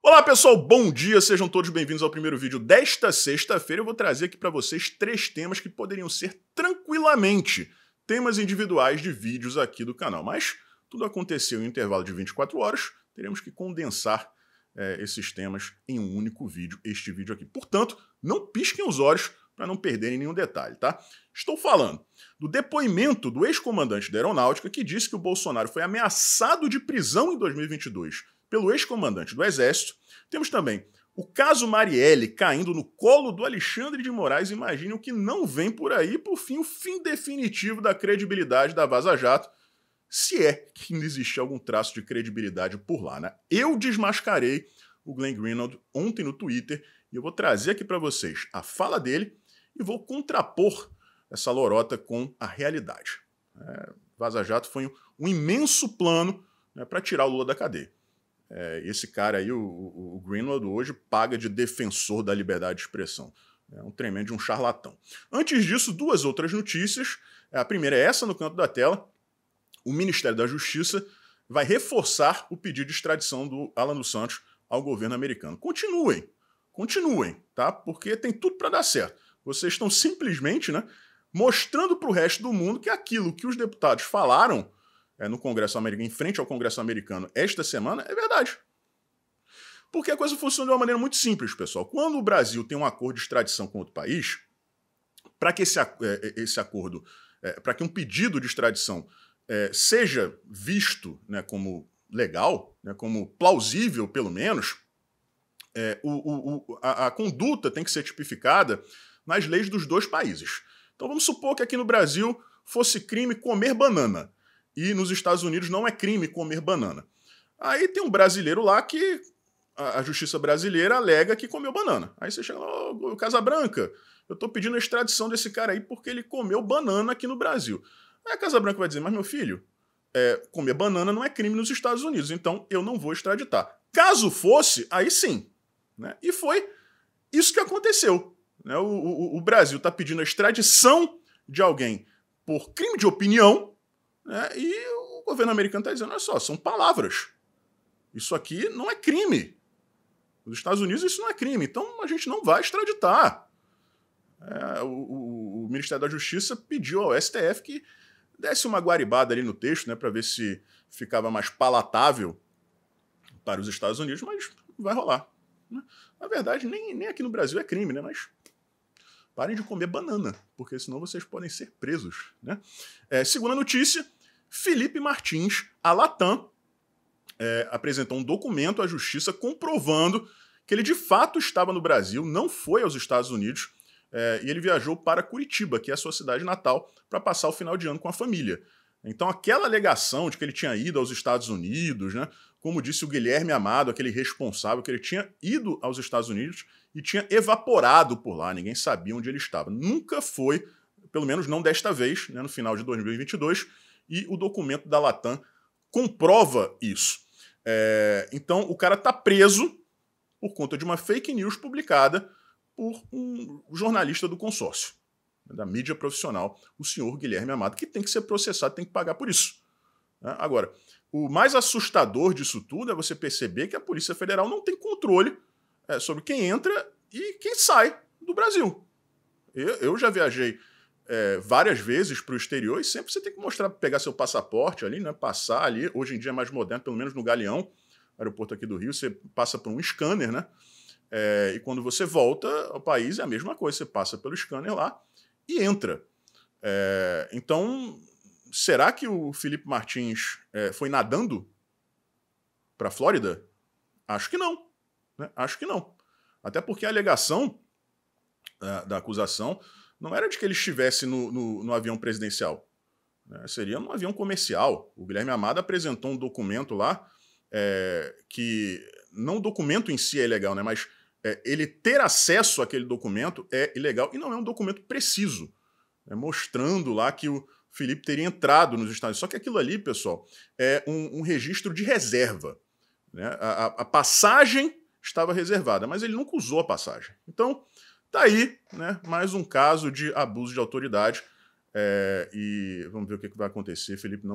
Olá pessoal, bom dia, sejam todos bem-vindos ao primeiro vídeo desta sexta-feira. Eu vou trazer aqui para vocês 3 temas que poderiam ser tranquilamente temas individuais de vídeos aqui do canal, mas tudo aconteceu em um intervalo de 24 horas, teremos que condensar esses temas em um único vídeo, este vídeo aqui. Portanto, não pisquem os olhos para não perderem nenhum detalhe, tá? Estou falando do depoimento do ex-comandante da Aeronáutica que disse que o Bolsonaro foi ameaçado de prisão em 2022 pelo ex-comandante do Exército. Temos também o caso Marielle caindo no colo do Alexandre de Moraes. Imagine o que não vem por aí. Por fim, o fim definitivo da credibilidade da Vaza Jato, se é que ainda existe algum traço de credibilidade por lá, né? Eu desmascarei o Glenn Greenwald ontem no Twitter e eu vou trazer aqui para vocês a fala dele e vou contrapor essa lorota com a realidade. Vaza Jato foi um imenso plano, né, para tirar o Lula da cadeia. Esse cara aí, o Greenwald, hoje paga de defensor da liberdade de expressão. É um tremendo um charlatão. Antes disso, 2 outras notícias. A primeira é essa no canto da tela. O Ministério da Justiça vai reforçar o pedido de extradição do Alan dos Santos ao governo americano. Continuem, tá? Porque tem tudo para dar certo. Vocês estão simplesmente, né, mostrando para o resto do mundo que aquilo que os deputados falaram no Congresso americano, em frente ao Congresso americano esta semana, é verdade. Porque a coisa funciona de uma maneira muito simples, pessoal. Quando o Brasil tem um acordo de extradição com outro país, para que esse acordo, para que um pedido de extradição seja visto, né, como legal, né, como plausível, pelo menos, a conduta tem que ser tipificada nas leis dos 2 países. Então vamos supor que aqui no Brasil fosse crime comer banana e nos Estados Unidos não é crime comer banana. Aí tem um brasileiro lá que a justiça brasileira alega que comeu banana. Aí você chega lá, ô, Casabranca, eu tô pedindo a extradição desse cara aí porque ele comeu banana aqui no Brasil. Aí a Casabranca vai dizer, mas meu filho, comer banana não é crime nos Estados Unidos, então eu não vou extraditar. Caso fosse, aí sim. Né? E foi isso que aconteceu. Né? O Brasil está pedindo a extradição de alguém por crime de opinião, né? E o governo americano está dizendo, olha só, são palavras. Isso aqui não é crime. Nos Estados Unidos isso não é crime, então a gente não vai extraditar. O Ministério da Justiça pediu ao STF que desse uma guaribada ali no texto, né, para ver se ficava mais palatável para os Estados Unidos, mas vai rolar. Na verdade, nem aqui no Brasil é crime, né? Mas parem de comer banana, porque senão vocês podem ser presos. Né? Segunda notícia, Felipe Martins, a Latam, apresentou um documento à justiça comprovando que ele de fato estava no Brasil, não foi aos Estados Unidos, e ele viajou para Curitiba, que é a sua cidade natal, para passar o final de ano com a família. Então aquela alegação de que ele tinha ido aos Estados Unidos, né, como disse o Guilherme Amado, aquele responsável, que ele tinha ido aos Estados Unidos e tinha evaporado por lá, ninguém sabia onde ele estava. Nunca foi, pelo menos não desta vez, né, no final de 2022, e o documento da Latam comprova isso. Então o cara está preso por conta de uma fake news publicada por um jornalista do consórcio, da mídia profissional, o senhor Guilherme Amado, que tem que ser processado, tem que pagar por isso. Agora, o mais assustador disso tudo é você perceber que a Polícia Federal não tem controle sobre quem entra e quem sai do Brasil. Eu já viajei várias vezes para o exterior e sempre você tem que mostrar, pegar seu passaporte ali, né, passar ali. Hoje em dia é mais moderno, pelo menos no Galeão, aeroporto aqui do Rio, você passa por um scanner, né? E quando você volta ao país é a mesma coisa, você passa pelo scanner lá e entra. Então, será que o Felipe Martins foi nadando para a Flórida? Acho que não. Né? Acho que não. Até porque a alegação da acusação não era de que ele estivesse no avião presidencial. Seria num avião comercial. O Guilherme Amado apresentou um documento lá que não o documento em si é ilegal, né? Mas ele ter acesso àquele documento é ilegal e não é um documento preciso, mostrando lá que o Felipe teria entrado nos Estados Unidos. Só que aquilo ali, pessoal, é um registro de reserva. Né? A passagem estava reservada, mas ele nunca usou a passagem. Então, tá aí, né, mais um caso de abuso de autoridade. E vamos ver o que vai acontecer. Felipe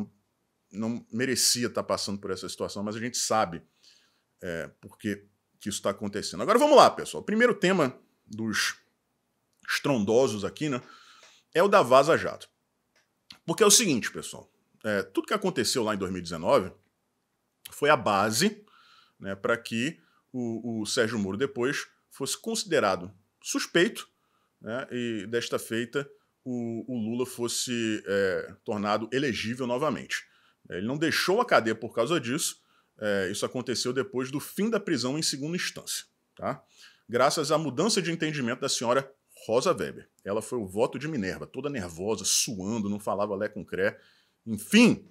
não merecia estar passando por essa situação, mas a gente sabe porque que isso está acontecendo. Agora vamos lá, pessoal. O primeiro tema dos estrondosos aqui, né, é o da Vaza Jato. Porque é o seguinte, pessoal, tudo que aconteceu lá em 2019 foi a base, né, para que o Sérgio Moro depois fosse considerado suspeito, né, e desta feita o Lula fosse tornado elegível novamente. Ele não deixou a cadeia por causa disso. Isso aconteceu depois do fim da prisão em segunda instância, tá? Graças à mudança de entendimento da senhora Rosa Weber. Ela foi o voto de Minerva, toda nervosa, suando, não falava lé com cré, enfim.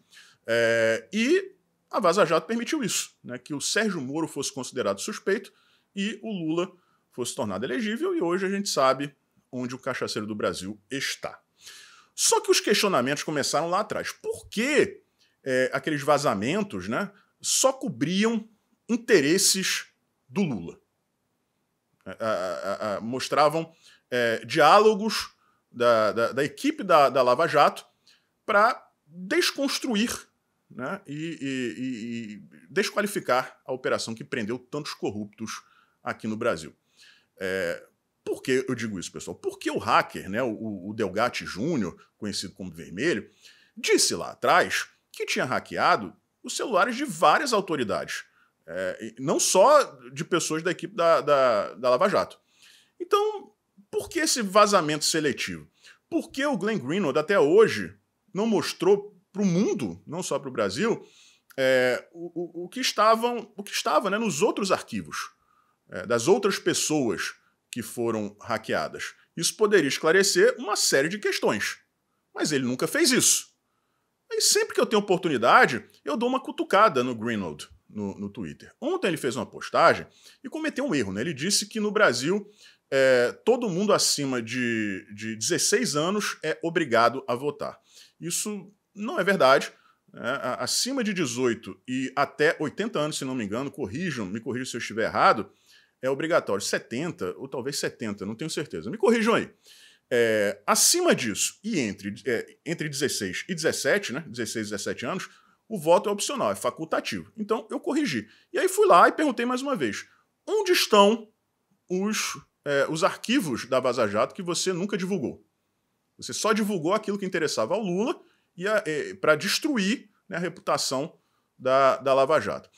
E a Vaza Jato permitiu isso, né, que o Sérgio Moro fosse considerado suspeito e o Lula fosse tornado elegível, e hoje a gente sabe onde o cachaceiro do Brasil está. Só que os questionamentos começaram lá atrás. Por que aqueles vazamentos, né, só cobriam interesses do Lula? Mostravam diálogos da equipe da Lava Jato para desconstruir, né, e desqualificar a operação que prendeu tantos corruptos aqui no Brasil. Por que eu digo isso, pessoal? Porque o hacker, né, o Delgatti Júnior, conhecido como Vermelho, disse lá atrás que tinha hackeado os celulares de várias autoridades, não só de pessoas da equipe da Lava Jato. Então, por que esse vazamento seletivo? Por que o Glenn Greenwald até hoje não mostrou para o mundo, não só para o Brasil, o que estava, né, nos outros arquivos, das outras pessoas que foram hackeadas? Isso poderia esclarecer uma série de questões, mas ele nunca fez isso. E sempre que eu tenho oportunidade, eu dou uma cutucada no Greenwald, no Twitter. Ontem ele fez uma postagem e cometeu um erro, né? Ele disse que no Brasil todo mundo acima de 16 anos é obrigado a votar. Isso não é verdade. Acima de 18 e até 80 anos, se não me engano, me corrijam se eu estiver errado, é obrigatório. 70 ou talvez 70, não tenho certeza. Me corrijam aí. Acima disso e entre 16 e 17, né, 16 e 17 anos, o voto é opcional, é facultativo. Então eu corrigi. E aí fui lá e perguntei mais uma vez: onde estão os arquivos da Vaza Jato que você nunca divulgou? Você só divulgou aquilo que interessava ao Lula para destruir, né, a reputação da Lava Jato.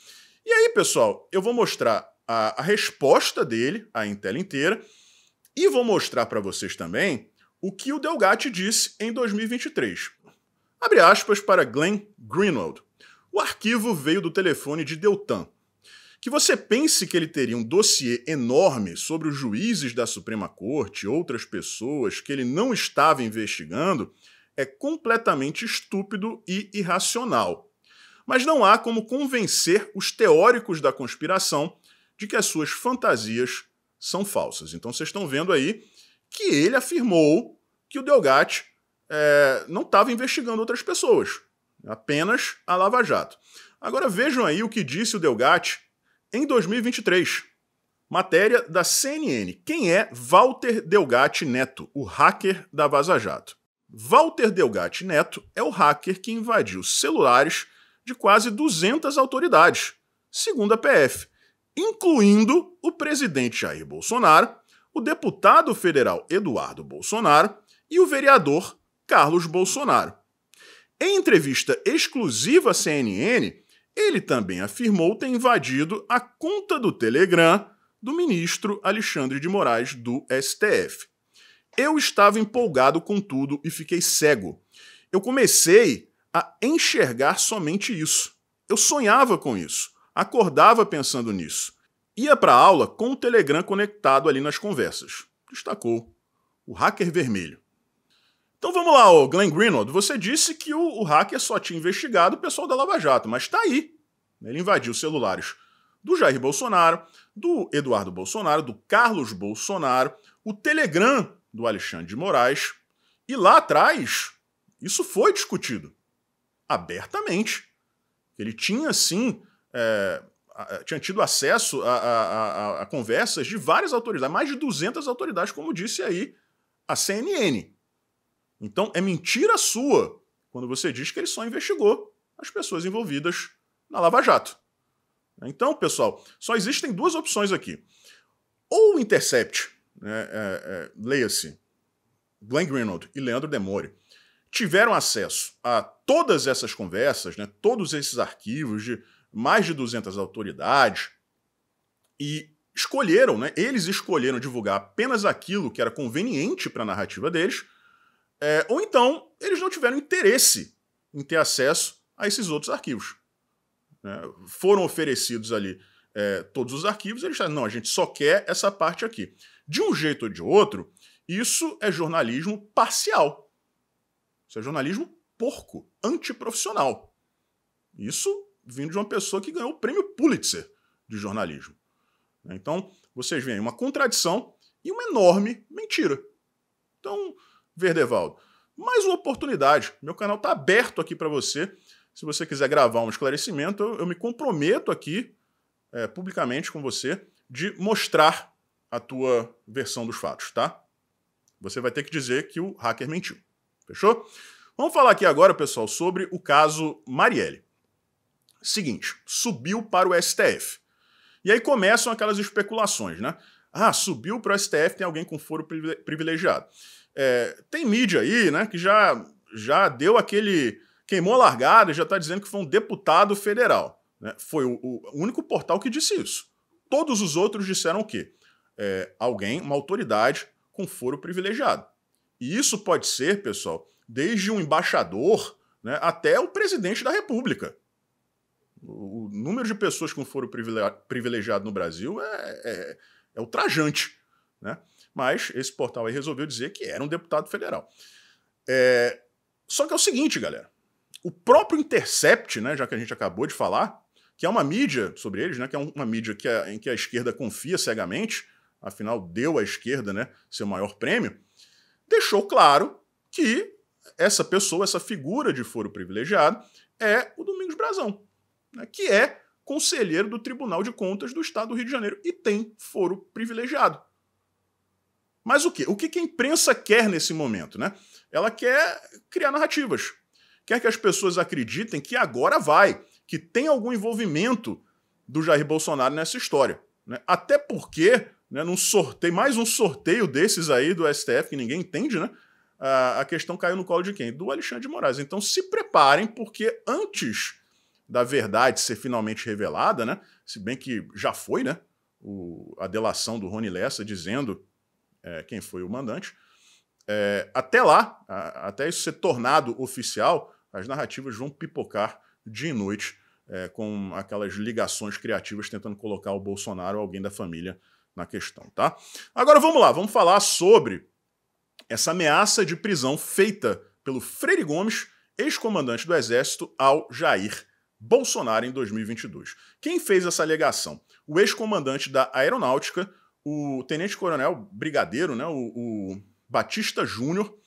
E aí, pessoal, eu vou mostrar a resposta dele à Intel inteira e vou mostrar para vocês também o que o Delgatti disse em 2023. Abre aspas para Glenn Greenwald. O arquivo veio do telefone de Deltan. Que você pense que ele teria um dossiê enorme sobre os juízes da Suprema Corte e outras pessoas que ele não estava investigando é completamente estúpido e irracional. Mas não há como convencer os teóricos da conspiração de que as suas fantasias são falsas. Então vocês estão vendo aí que ele afirmou que o Delgatti não estava investigando outras pessoas, apenas a Lava Jato. Agora vejam aí o que disse o Delgatti em 2023. Matéria da CNN. Quem é Walter Delgatti Neto, o hacker da Vaza Jato? Walter Delgatti Neto é o hacker que invadiu celulares de quase 200 autoridades, segundo a PF, incluindo o presidente Jair Bolsonaro, o deputado federal Eduardo Bolsonaro e o vereador Carlos Bolsonaro. Em entrevista exclusiva à CNN, ele também afirmou ter invadido a conta do Telegram do ministro Alexandre de Moraes do STF. Eu estava empolgado com tudo e fiquei cego. Eu comecei a enxergar somente isso. Eu sonhava com isso, acordava pensando nisso. Ia para a aula com o Telegram conectado ali nas conversas. Destacou o hacker vermelho. Então vamos lá, Glenn Greenwald. Você disse que o hacker só tinha investigado o pessoal da Lava Jato, mas está aí. Ele invadiu os celulares do Jair Bolsonaro, do Eduardo Bolsonaro, do Carlos Bolsonaro, o Telegram do Alexandre de Moraes. E lá atrás, isso foi discutido abertamente. Ele tinha, sim, tinha tido acesso a conversas de várias autoridades, mais de 200 autoridades, como disse aí a CNN. Então, é mentira sua quando você diz que ele só investigou as pessoas envolvidas na Lava Jato. Então, pessoal, só existem duas opções aqui. Ou o Intercept, né, leia-se, Glenn Greenwald e Leandro Demore, tiveram acesso a todas essas conversas, né, todos esses arquivos de mais de 200 autoridades e escolheram, né, eles escolheram divulgar apenas aquilo que era conveniente para a narrativa deles, ou então eles não tiveram interesse em ter acesso a esses outros arquivos. Foram oferecidos ali todos os arquivos, eles disseram, não, a gente só quer essa parte aqui. De um jeito ou de outro, isso é jornalismo parcial. Isso é jornalismo porco, antiprofissional. Isso vindo de uma pessoa que ganhou o prêmio Pulitzer de jornalismo. Então, vocês veem uma contradição e uma enorme mentira. Então, Verdevaldo, mais uma oportunidade. Meu canal está aberto aqui para você. Se você quiser gravar um esclarecimento, eu me comprometo aqui, publicamente com você, de mostrar a tua versão dos fatos, tá? Você vai ter que dizer que o hacker mentiu. Fechou? Vamos falar aqui agora, pessoal, sobre o caso Marielle. Seguinte, subiu para o STF. E aí começam aquelas especulações, né? Ah, subiu para o STF, tem alguém com foro privilegiado. Tem mídia aí, né, que já deu aquele... queimou a largada e já está dizendo que foi um deputado federal. Né? Foi o único portal que disse isso. Todos os outros disseram o quê? Alguém, uma autoridade com foro privilegiado. E isso pode ser, pessoal, desde um embaixador, né, até o presidente da República. O número de pessoas com foro privilegiado no Brasil é ultrajante. Né? Mas esse portal aí resolveu dizer que era um deputado federal. Só que é o seguinte, galera. O próprio Intercept, né, já que a gente acabou de falar, que é uma mídia sobre eles, né, que é uma mídia em que a esquerda confia cegamente, afinal deu à esquerda, né, seu maior prêmio, deixou claro que essa pessoa, essa figura de foro privilegiado, é o Domingos Brazão, né, que é conselheiro do Tribunal de Contas do Estado do Rio de Janeiro e tem foro privilegiado. Mas o quê? O que a imprensa quer nesse momento? Né? Ela quer criar narrativas. Quer que as pessoas acreditem que agora vai, que tem algum envolvimento do Jair Bolsonaro nessa história. Né? Até porque, né, num sorteio, mais um sorteio desses aí do STF, que ninguém entende, né? A questão caiu no colo de quem? Do Alexandre de Moraes. Então se preparem, porque antes da verdade ser finalmente revelada, né, se bem que já foi, né, a delação do Rony Lessa dizendo quem foi o mandante, até lá, até isso ser tornado oficial, as narrativas vão pipocar dia e noite com aquelas ligações criativas tentando colocar o Bolsonaro ou alguém da família na questão, tá? Agora vamos lá, vamos falar sobre essa ameaça de prisão feita pelo Freire Gomes, ex-comandante do Exército, ao Jair Bolsonaro em 2022. Quem fez essa alegação? O ex-comandante da Aeronáutica, o tenente-coronel brigadeiro, né, o Batista Júnior,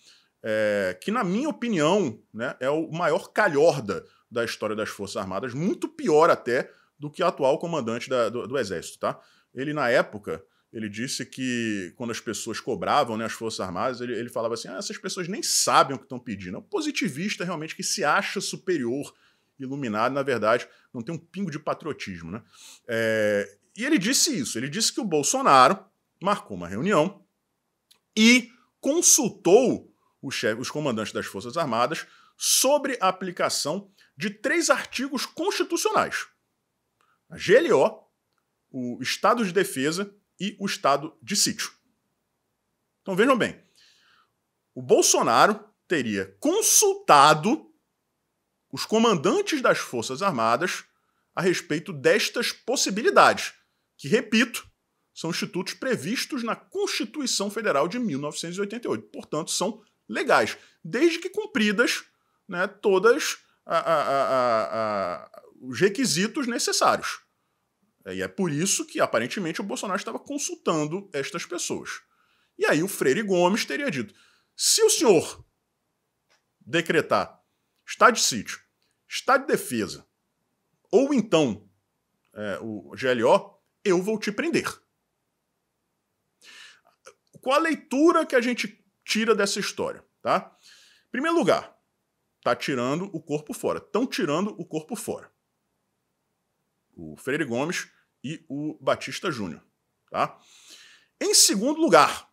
que na minha opinião, né, é o maior calhorda da história das Forças Armadas, muito pior até do que o atual comandante do Exército. Tá? Ele, na época, ele disse que quando as pessoas cobravam, né, as Forças Armadas, ele falava assim, essas pessoas nem sabem o que estão pedindo. É um positivista realmente que se acha superior, iluminado, na verdade, não tem um pingo de patriotismo. Né? E ele disse isso, ele disse que o Bolsonaro marcou uma reunião e consultou os comandantes das Forças Armadas sobre a aplicação de 3 artigos constitucionais. A GLO, o Estado de Defesa e o Estado de Sítio. Então vejam bem, o Bolsonaro teria consultado os comandantes das Forças Armadas a respeito destas possibilidades, que, repito, são institutos previstos na Constituição Federal de 1988. Portanto, são legais, desde que cumpridas, né, todas os requisitos necessários. E é por isso que, aparentemente, o Bolsonaro estava consultando estas pessoas. E aí o Freire Gomes teria dito, se o senhor decretar estado de sítio, estado de defesa, ou então o GLO, eu vou te prender. Qual a leitura que a gente tira dessa história? Tá? Em primeiro lugar, tá tirando o corpo fora. Estão tirando o corpo fora. o Freire Gomes e o Batista Júnior. Tá? Em segundo lugar,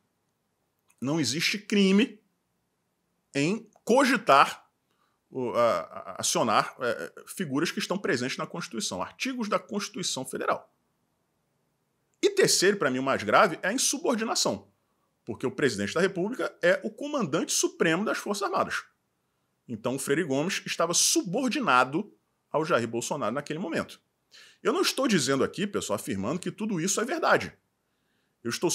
não existe crime em cogitar, acionar figuras que estão presentes na Constituição, artigos da Constituição Federal. E terceiro, para mim o mais grave, é a insubordinação, porque o presidente da República é o comandante supremo das Forças Armadas. Então o Freire Gomes estava subordinado ao Jair Bolsonaro naquele momento. Eu não estou dizendo aqui, pessoal, afirmando que tudo isso é verdade. Eu estou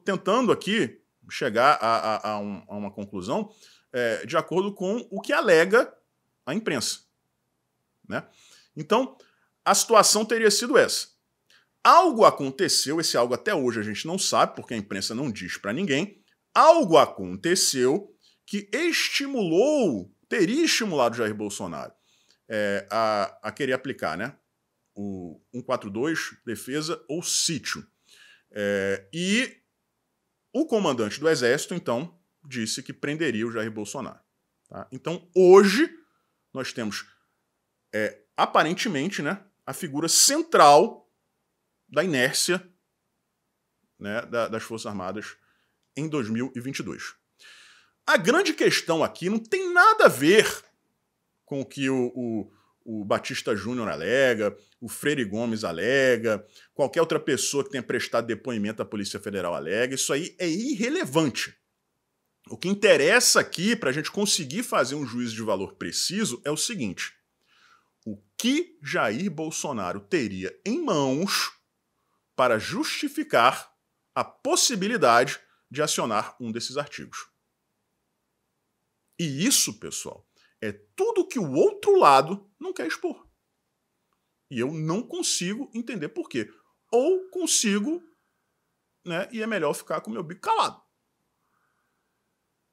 tentando aqui chegar a uma conclusão de acordo com o que alega a imprensa. Né? Então, a situação teria sido essa. Algo aconteceu, esse algo até hoje a gente não sabe, porque a imprensa não diz para ninguém, algo aconteceu que teria estimulado Jair Bolsonaro a querer aplicar, né, o 142, defesa ou sítio. E o comandante do Exército, então, disse que prenderia o Jair Bolsonaro. Tá? Então, hoje, nós temos, aparentemente, né, a figura central da inércia, né, das Forças Armadas em 2022. A grande questão aqui não tem nada a ver com o que o Batista Júnior alega, o Freire Gomes alega, qualquer outra pessoa que tenha prestado depoimento à Polícia Federal alega. Isso aí é irrelevante. O que interessa aqui, para a gente conseguir fazer um juízo de valor preciso, é o seguinte: o que Jair Bolsonaro teria em mãos para justificar a possibilidade de acionar um desses artigos. E isso, pessoal, é tudo que o outro lado não quer expor. E eu não consigo entender por quê. Ou consigo, né, e é melhor ficar com o meu bico calado.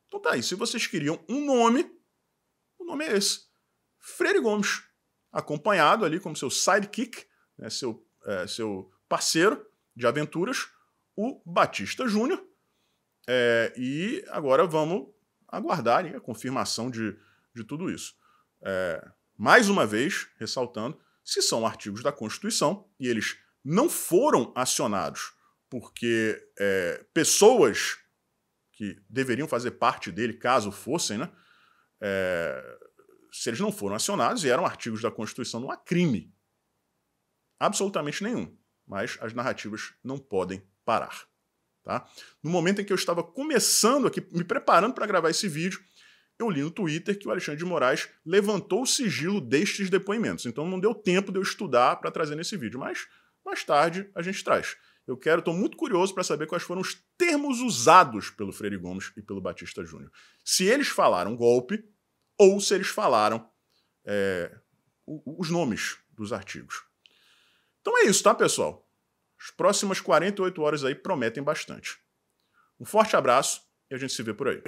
Então tá aí, se vocês queriam um nome, o nome é esse. Freire Gomes, acompanhado ali como seu sidekick, né, seu parceiro de aventuras, o Batista Júnior. E agora vamos aguardar a confirmação de tudo isso. Mais uma vez, ressaltando, se são artigos da Constituição e eles não foram acionados porque pessoas que deveriam fazer parte dele, caso fossem, né, se eles não foram acionados e eram artigos da Constituição, não há crime. Absolutamente nenhum. Mas as narrativas não podem parar. Tá? No momento em que eu estava começando aqui, me preparando para gravar esse vídeo, eu li no Twitter que o Alexandre de Moraes levantou o sigilo destes depoimentos. Então não deu tempo de eu estudar para trazer nesse vídeo, mas mais tarde a gente traz. Estou muito curioso para saber quais foram os termos usados pelo Freire Gomes e pelo Batista Júnior. Se eles falaram golpe ou se eles falaram os nomes dos artigos. Então é isso, tá, pessoal? As próximas 48 horas aí prometem bastante. Um forte abraço e a gente se vê por aí.